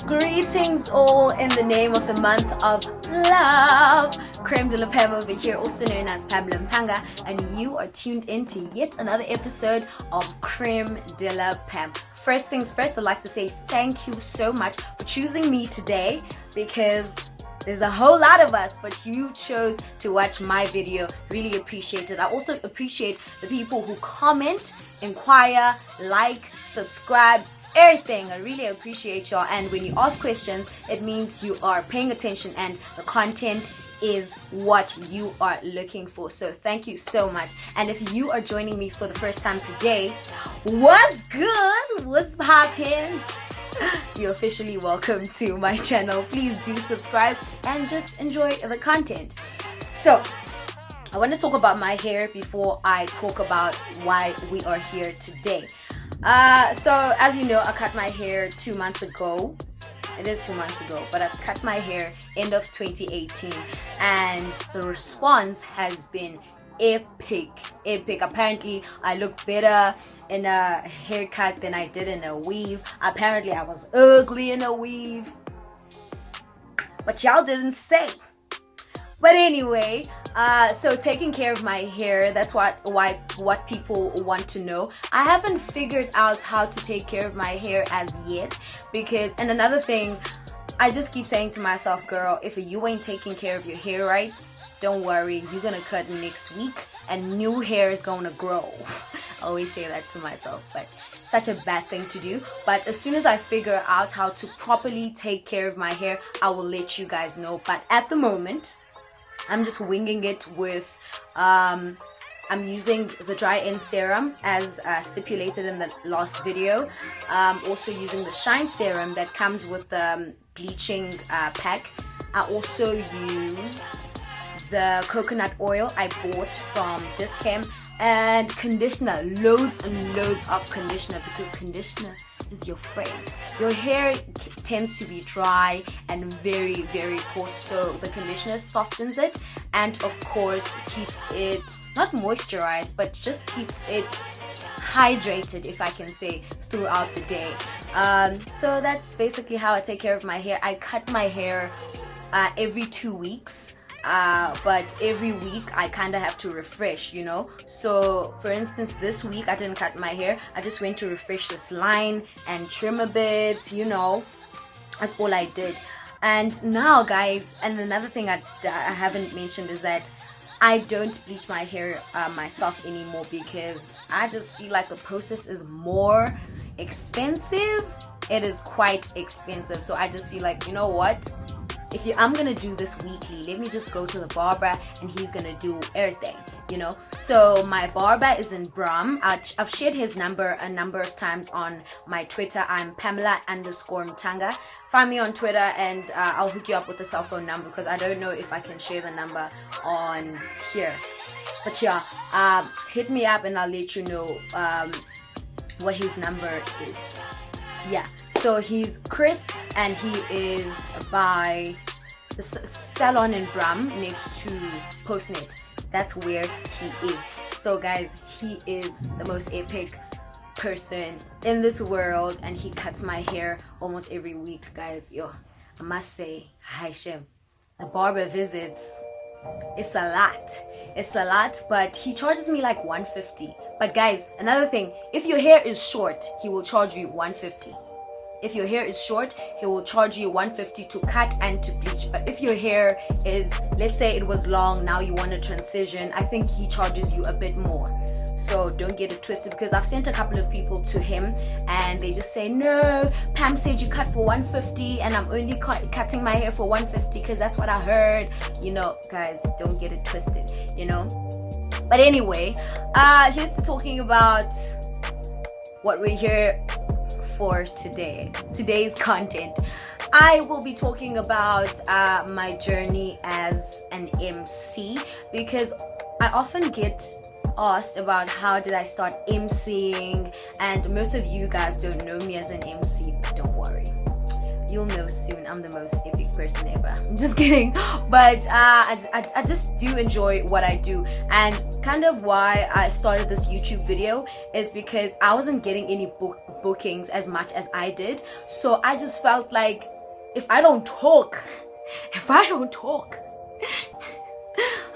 Greetings all in the name of the month of love. Créme de la Pam over here, also known as Pamela Mtanga, and you are tuned in to yet another episode of Créme de la Pam. First things first, I'd like to say thank you so much for choosing me today, because there's a whole lot of us, but you chose to watch my video. Really appreciate it. I also appreciate the people who comment, inquire, like, subscribe, everything. I really appreciate y'all. And when you ask questions, it means you are paying attention and the content is what you are looking for. So thank you so much. And if you are joining me for the first time today, what's good? What's poppin'? You're officially welcome to my channel. Please do subscribe and just enjoy the content. So I want to talk about my hair before I talk about why we are here today. So as you know, I cut my hair 2 months ago. It is 2 months ago, but I cut my hair end of 2018, and the response has been epic. Apparently I look better in a haircut than I did in a weave. Apparently I was ugly in a weave, but y'all didn't say. But anyway, so taking care of my hair, that's what people want to know. I haven't figured out how to take care of my hair as yet, because, and another thing, I just keep saying to myself, girl, if you ain't taking care of your hair right, don't worry, you're gonna cut next week and new hair is gonna grow. I always say that to myself, but such a bad thing to do. But as soon as I figure out how to properly take care of my hair, I will let you guys know. But at the moment, I'm just winging it with, I'm using the dry end serum as stipulated in the last video. Also using the shine serum that comes with the bleaching pack. I also use the coconut oil I bought from Créme, and conditioner, loads and loads of conditioner, because conditioner is your friend. Your hair tends to be dry and very, very coarse, so the conditioner softens it and of course keeps it not moisturized, but just keeps it hydrated, if I can say, throughout the day. So that's basically how I take care of my hair. I cut my hair every 2 weeks. But every week I kind of have to refresh, you know. So for instance, this week I didn't cut my hair. I just went to refresh this line and trim a bit, you know. That's all I did. And now, guys, and another thing I haven't mentioned is that I don't bleach my hair myself anymore, because I just feel like the process is more expensive. It is quite expensive. So I just feel like, you know what? I'm gonna do this weekly, let me just go to the barber and he's gonna do everything, you know. So my barber is in Brum. I've shared his number a number of times on my Twitter. I'm Pamela_Mtanga. Find me on Twitter and I'll hook you up with the cell phone number, because I don't know if I can share the number on here. But yeah, hit me up and I'll let you know what his number is. Yeah, so he's Chris and he is by the salon in Brum next to Postnet. That's where he is. So guys, he is the most epic person in this world, and he cuts my hair almost every week, guys. Yo, I must say, hi Shem, the barber visits, it's a lot, but he charges me like 150. But guys, another thing, if your hair is short, he will charge you 150. If your hair is short, he will charge you 150 to cut and to bleach. But if your hair is, let's say it was long, now you want to transition, I think he charges you a bit more. So don't get it twisted, because I've sent a couple of people to him and they just say, no, Pam said you cut for 150 and I'm only cutting my hair for 150 because that's what I heard. You know, guys, don't get it twisted, you know. But anyway, here's to talking about what we're here for today. Today's content. I will be talking about my journey as an MC, because I often get asked about how did I start MCing, and most of you guys don't know me as an MC, but don't worry, you'll know soon. I'm the most epic person ever. I'm just kidding, but I just do enjoy what I do, and kind of why I started this YouTube video is because I wasn't getting any bookings as much as I did. So I just felt like if I don't talk,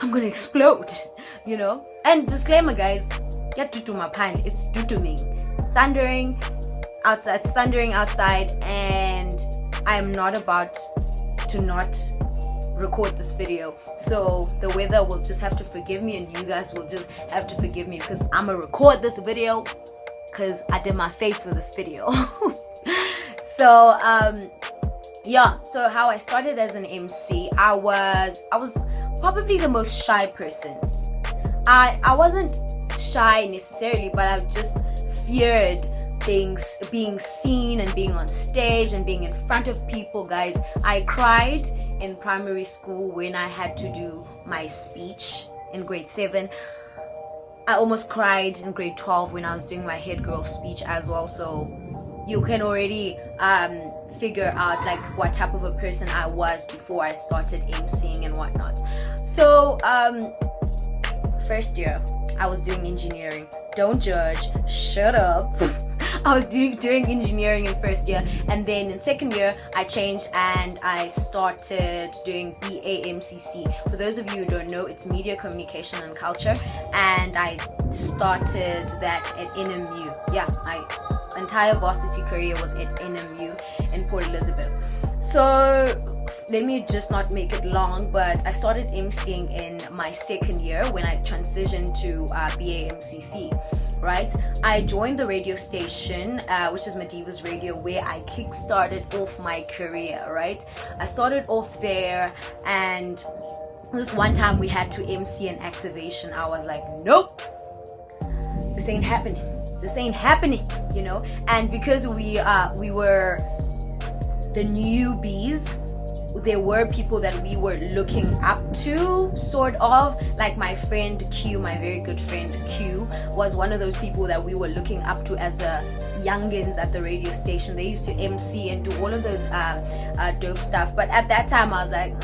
I'm gonna explode, you know. And disclaimer, guys, get to my pan, it's due to me. Thundering outside, and I'm not about to not record this video, so the weather will just have to forgive me, and you guys will just have to forgive me, because I'm gonna record this video because I did my face for this video. So yeah, so how I started as an MC, I was probably the most shy person. I wasn't shy necessarily, but I just feared being seen and being on stage and being in front of people, guys. I cried in primary school when I had to do my speech in grade 7. I almost cried in grade 12 when I was doing my head girl speech as well. So you can already figure out like what type of a person I was before I started emceeing and whatnot. So first year I was doing engineering. Don't judge, shut up. I was doing engineering in first year, and then in second year I changed and I started doing BAMCC. For those of you who don't know, it's Media, Communication and Culture, and I started that at NMU. Yeah, my entire varsity career was at NMU in Port Elizabeth. So let me just not make it long, but I started emceeing in my second year when I transitioned to BAMCC. Right, I joined the radio station, which is Madiba's Radio, where I kick-started off my career. Right, I started off there, and this one time we had to MC an activation. I was like, nope, this ain't happening, you know. And because we were the newbies, there were people that we were looking up to, sort of. Like my friend Q, my very good friend Q, was one of those people that we were looking up to as the youngins at the radio station. They used to MC and do all of those dope stuff. But at that time I was like,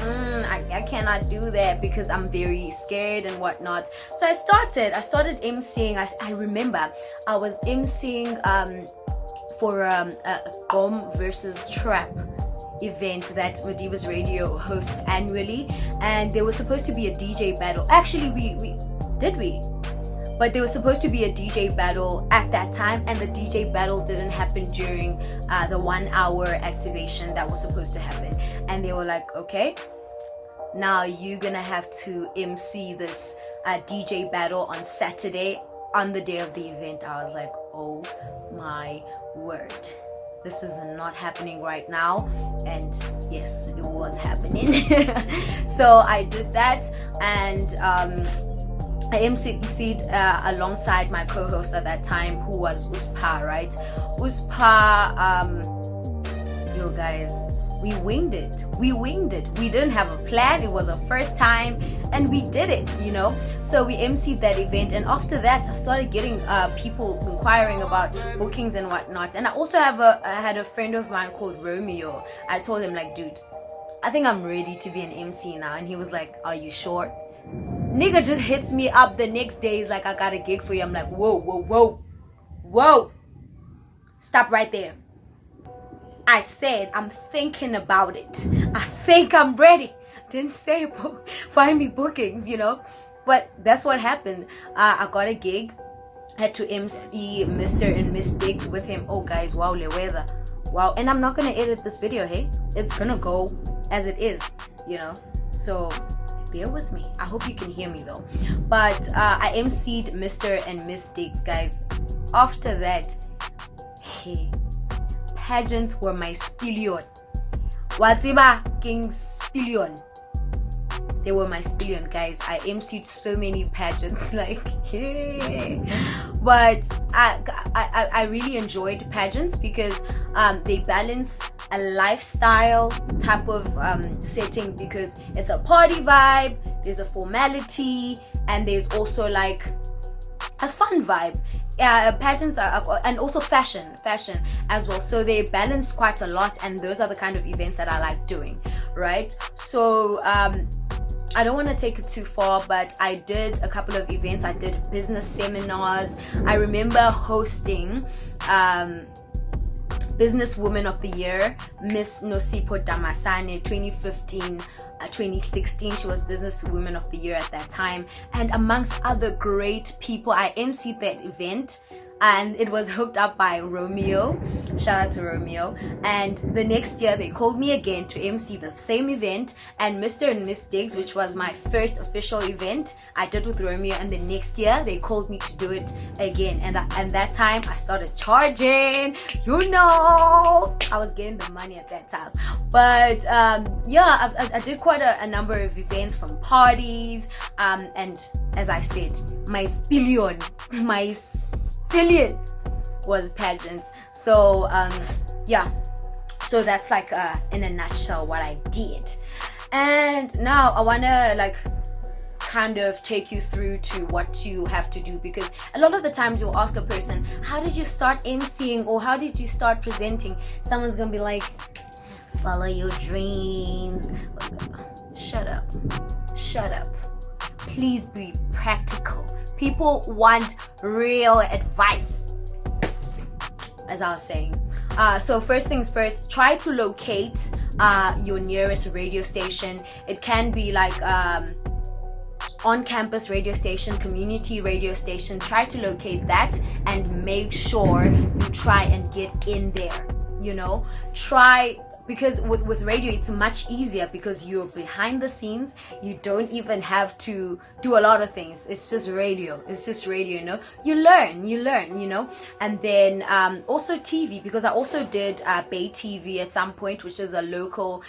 I cannot do that because I'm very scared and whatnot. So I started emceeing. I remember I was emceeing for a Créme versus Trap event that Madiba's Radio hosts annually, and there was supposed to be a DJ battle. Actually, but there was supposed to be a DJ battle at that time, and the DJ battle didn't happen during the 1 hour activation that was supposed to happen. And they were like, okay, now you're gonna have to MC this DJ battle on Saturday, on the day of the event. I was like, oh my word, this is not happening right now. And yes, it was happening. So I did that, and I emceed alongside my co-host at that time, who was Uspa. Right, Uspa, yo guys, we winged it. We didn't have a plan. It was a first time, and we did it, you know. So we emceed that event, and after that I started getting people inquiring about bookings and whatnot. And I also I had a friend of mine called Romeo. I told him, like, dude, I think I'm ready to be an MC now. And he was like, are you sure? Nigga just hits me up the next day. He's like, I got a gig for you. I'm like, whoa, stop right there. I said, I'm thinking about it. I think I'm ready. Didn't say find me bookings, you know. But that's what happened. I got a gig. Had to MC Mr. and Miss Diggs with him. Oh guys, wow, the weather. Wow. And I'm not gonna edit this video, hey? It's gonna go as it is, you know. So bear with me. I hope you can hear me though. But I MC'd Mr. and Miss Diggs, guys. After that, hey, pageants were my spillion. Watiba King spillion. They were my spillion, guys. I emceed so many pageants, like, yeah. But I really enjoyed pageants because they balance a lifestyle type of setting, because it's a party vibe, there's a formality, and there's also like a fun vibe. Pageants are, and also fashion as well. So they balance quite a lot, and those are the kind of events that I like doing, right? So I don't want to take it too far, but I did a couple of events. I did business seminars. I remember hosting Businesswoman of the Year, Miss Nosipho Damasane, 2015, 2016. She was Businesswoman of the Year at that time, and amongst other great people. I emceed that event, and it was hooked up by Romeo. Shout out to Romeo. And the next year they called me again to MC the same event, and Mr. and Miss Diggs, which was my first official event, I did with Romeo. And the next year they called me to do it again, and that time I started charging. I was getting the money at that time. But yeah, I did quite a number of events, from parties, and as I said, my spillion was pageants. So yeah, so that's like in a nutshell what I did. And now I wanna like kind of take you through to what you have to do, because a lot of the times you'll ask a person, how did you start emceeing, or how did you start presenting? Someone's gonna be like, follow your dreams. Shut up, please be practical. People want real advice, as I was saying. So first things first, try to locate your nearest radio station. It can be like on-campus radio station, community radio station. Try to locate that and make sure you try and get in there. Because with radio it's much easier, because you're behind the scenes. You don't even have to do a lot of things. It's just radio, you learn. And then also TV, because I also did Bay TV at some point, which is a local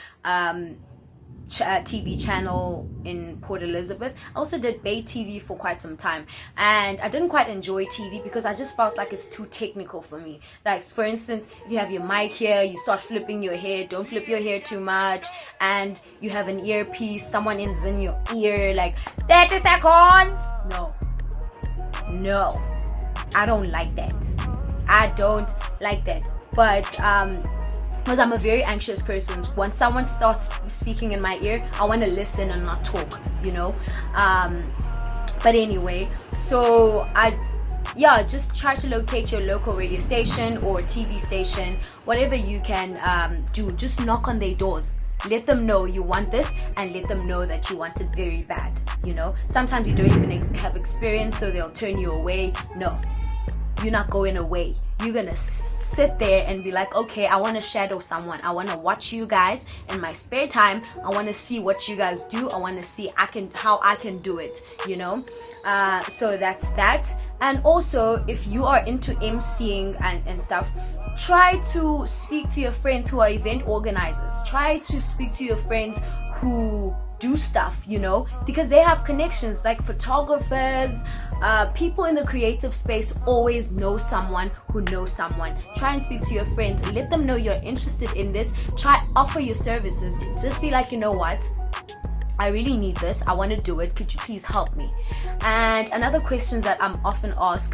TV channel in Port Elizabeth. I also did Bay TV for quite some time, and I didn't quite enjoy TV because I just felt like it's too technical for me. Like, for instance, if you have your mic here, you start flipping your hair. Don't flip your hair too much. And you have an earpiece, someone is in your ear like 30 seconds. No, I don't like that. But because I'm a very anxious person, when someone starts speaking in my ear, I want to listen and not talk, but anyway, so just try to locate your local radio station or TV station, whatever you can do. Just knock on their doors. Let them know you want this, and let them know that you want it very bad. Sometimes you don't even have experience, so they'll turn you away. No, you're not going away. You're gonna sit there and be like, okay, I want to shadow someone. I want to watch you guys in my spare time. I want to see what you guys do. I want to see how I can do it. So that's that. And also, if you are into emceeing and stuff, try to speak to your friends who are event organizers. Try to speak to your friends who do stuff, because they have connections, like photographers. People in the creative space always know someone who knows someone. Try and speak to your friends. Let them know you're interested in this. Try offer your services. Just be like, what? I really need this. I want to do it. Could you please help me? And another question that I'm often asked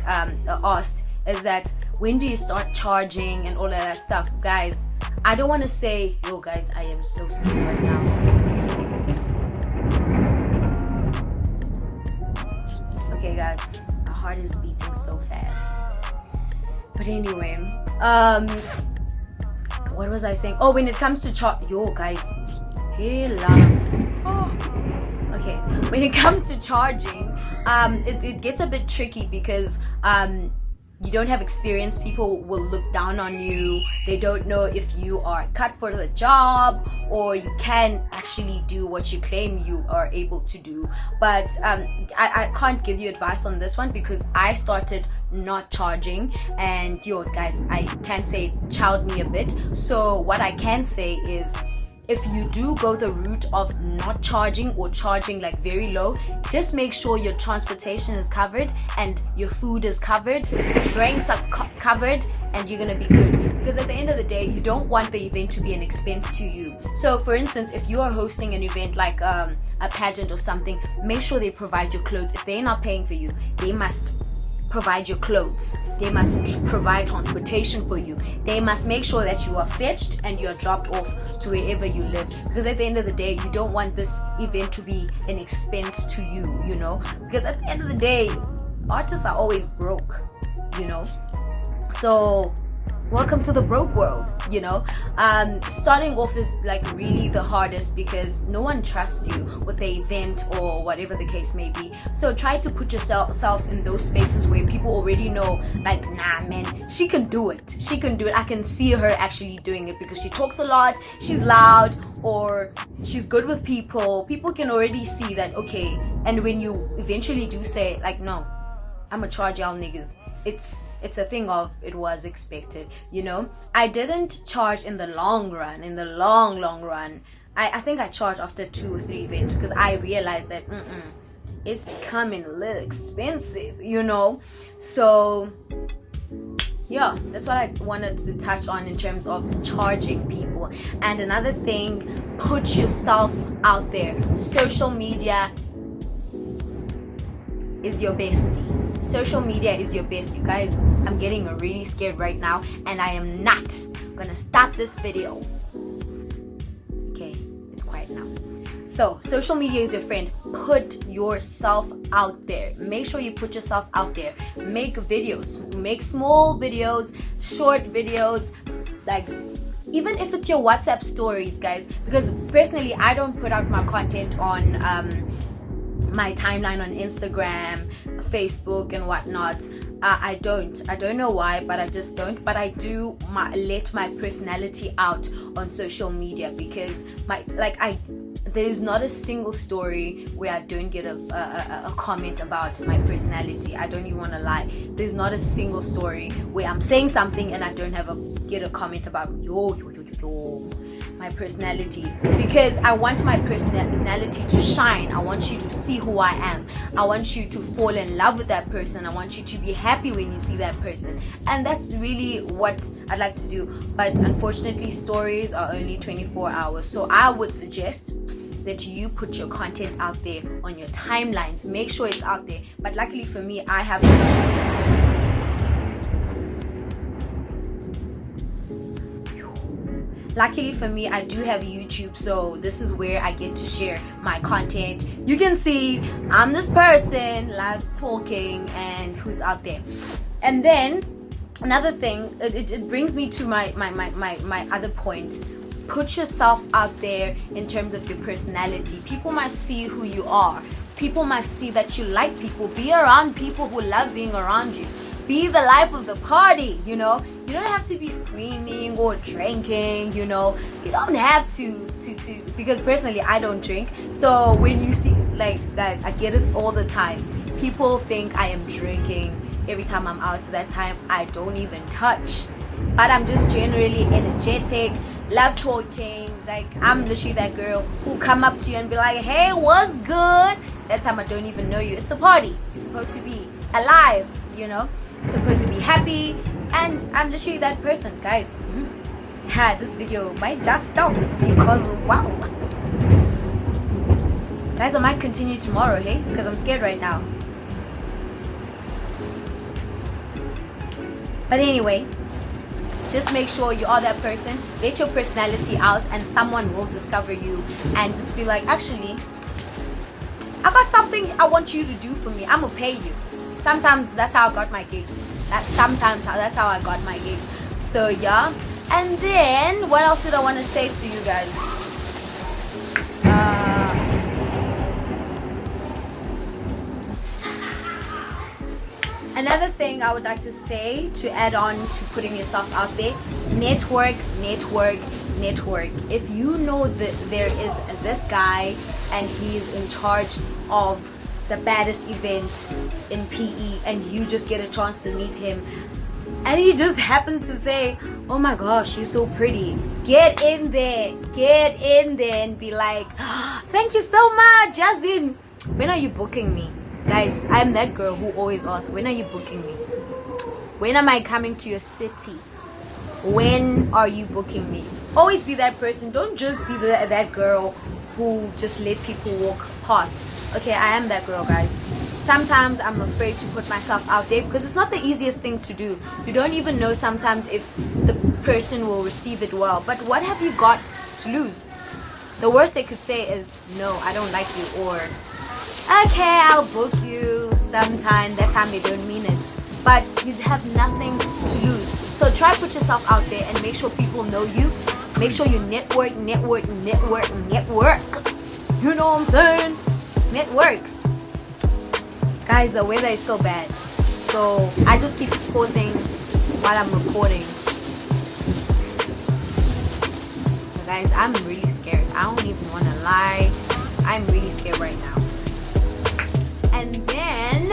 is that, when do you start charging and all of that stuff? Guys, I don't want to say, yo guys, I am so scared right now. Okay guys, my heart is beating so fast. But anyway, what was I saying? Oh, when it comes to yo guys, okay, when it comes to charging, it gets a bit tricky, because you don't have experience. People will look down on you. They don't know if you are cut for the job, or you can actually do what you claim you are able to do. But I can't give you advice on this one, because I started not charging, and guys, I can say it chowed me a bit. So what I can say is, if you do go the route of not charging, or charging like very low, just make sure your transportation is covered and your food is covered, drinks are covered, and you're gonna be good. Because at the end of the day, you don't want the event to be an expense to you. So for instance, if you are hosting an event like a pageant or something, make sure they provide your clothes. If they're not paying for you, they must provide your clothes. They must provide transportation for you. They must make sure that you are fetched and you are dropped off to wherever you live. Because at the end of the day, you don't want this event to be an expense to you, Because at the end of the day, artists are always broke, So welcome to the broke world, you know. Starting off is like really the hardest because no one trusts you with the event or whatever the case may be. So try to put yourself in those spaces where people already know, like, nah man, she can do it, I can see her actually doing it because she talks a lot, she's loud, or she's good with people can already see that. Okay, and when you eventually do say like, no, I'ma charge y'all niggas, it's a thing of it was expected, you know. I didn't charge in the long run, long run. I think I charged after 2 or 3 events because I realized that it's becoming a little expensive, you know. So yeah, that's what I wanted to touch on in terms of charging people. And another thing, put yourself out there. Social media is your bestie. Social media is your best. You guys, I'm getting really scared right now, and I am not gonna stop this video. Okay, it's quiet now. So social media is your friend. Put yourself out there. Make sure you put yourself out there. Make videos, make small videos, short videos, like even if it's your WhatsApp stories, guys, because personally I don't put out my content on my timeline on Instagram, Facebook and whatnot. I don't know why, but I just don't. But I do let my personality out on social media because there's not a single story where I don't get a comment about my personality. I don't even want to lie. There's not a single story where I'm saying something and I don't get a comment about my personality, because I want my personality to shine. I want you to see who I am. I want you to fall in love with that person. I want you to be happy when you see that person, and that's really what I'd like to do. But unfortunately, stories are only 24 hours, so I would suggest that you put your content out there on your timelines. Make sure it's out there. But luckily for me, I have YouTube. Luckily for me, I do have YouTube, so this is where I get to share my content. You can see I'm this person, loves talking, and who's out there. And then another thing, it brings me to my other point. Put yourself out there in terms of your personality. People might see who you are. People might see that you like people. Be around people who love being around you. Be the life of the party, you know. You don't have to be screaming or drinking, you know. You don't have to because personally I don't drink. So when you see, like, guys, I get it all the time. People think I am drinking every time I'm out. For that time I don't even touch. But I'm just generally energetic, love talking. Like, I'm literally that girl who come up to you and be like, hey, what's good? That time I don't even know you. It's a party. You're supposed to be alive, you know. You're supposed to be happy. And I'm literally that person, guys. Yeah, this video might just stop because wow. Guys, I might continue tomorrow, hey? Because I'm scared right now. But anyway, just make sure you are that person. Let your personality out and someone will discover you and just be like, actually, I got something I want you to do for me. I'm gonna pay you. Sometimes that's how I got my gigs. That's how I got my gig. So yeah. And then what else did I want to say to you guys? Another thing I would like to say to add on to putting yourself out there: network. If you know that there is this guy and he's in charge of the baddest event in PE and you just get a chance to meet him and he just happens to say, oh my gosh, you're so pretty, get in there and be like, thank you so much, Yazin. When are you booking me? Guys, I'm that girl who always asks, when are you booking me? When am I coming to your city? When are you booking me? Always be that person. Don't just be that girl who just let people walk past. Okay, I am that girl, guys. Sometimes I'm afraid to put myself out there because it's not the easiest things to do. You don't even know sometimes if the person will receive it well. But what have you got to lose? The worst they could say is, no, I don't like you, or okay, I'll book you sometime. That time they don't mean it. But you have nothing to lose. So try put yourself out there and make sure people know you. Make sure you network. You know what I'm saying? Network. Guys, the weather is so bad, so I just keep pausing while I'm recording. Guys, I'm really scared. I don't even want to lie. I'm really scared right now. And then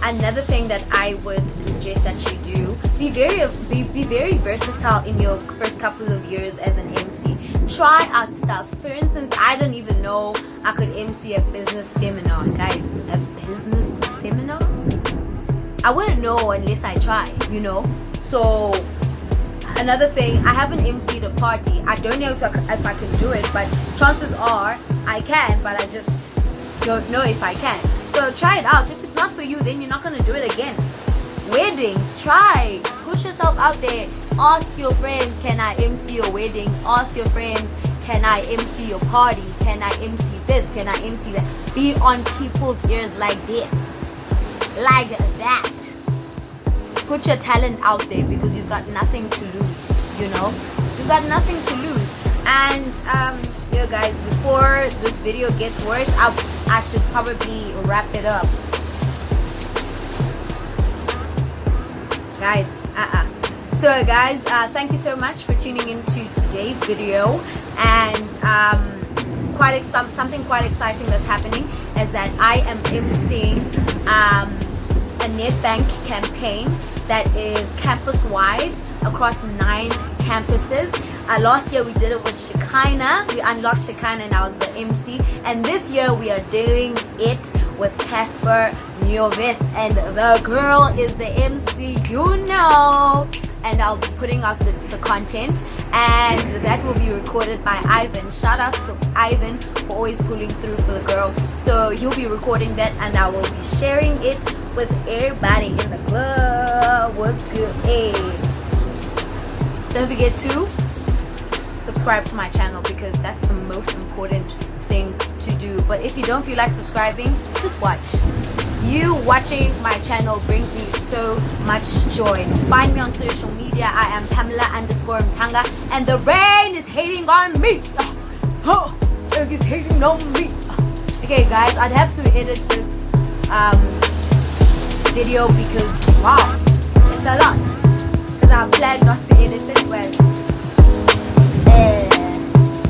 another thing that I would suggest that you do, be very versatile in your first couple of years as an MC. Try out stuff. For instance, I don't even know I could MC a business seminar. Guys, a business seminar? I wouldn't know unless I try, you know. So another thing, I haven't MC'd a party. I don't know if I can do it, but chances are I can, but I just don't know if I can. So try it out. If it's not for you, then you're not going to do it again. Weddings, try. Put yourself out there. Ask your friends, can I MC your wedding? Ask your friends, can I MC your party? Can I MC this? Can I MC that? Be on people's ears like this. Like that. Put your talent out there because you've got nothing to lose, you know. You've got nothing to lose. And you know, guys, before this video gets worse, I should probably wrap it up. Guys, so guys, thank you so much for tuning into today's video. And something quite exciting that's happening is that I am emceeing a NetBank campaign that is campus wide across 9 campuses. Last year we did it with Shekinah. We unlocked Shekinah and I was the MC. And this year we are doing it with Casper Neovest, and the girl is the MC, you know. And I'll be putting out the content, and that will be recorded by Ivan. Shout out to Ivan for always pulling through for the girl. So he'll be recording that, and I will be sharing it with everybody in the club. What's good? Hey, don't forget to subscribe to my channel because that's the most important thing to do. But if you don't feel like subscribing, just watch. You watching my channel brings me so much joy. Find me on social media. I am Pamela_Mtanga, and the rain is hating on me. It is hating on me. Okay guys, I'd have to edit this video because wow, it's a lot. Because I planned not to edit it, but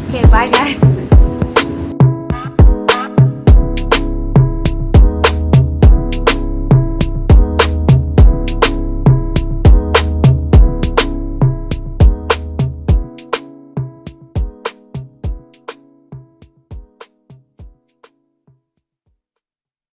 okay, bye guys.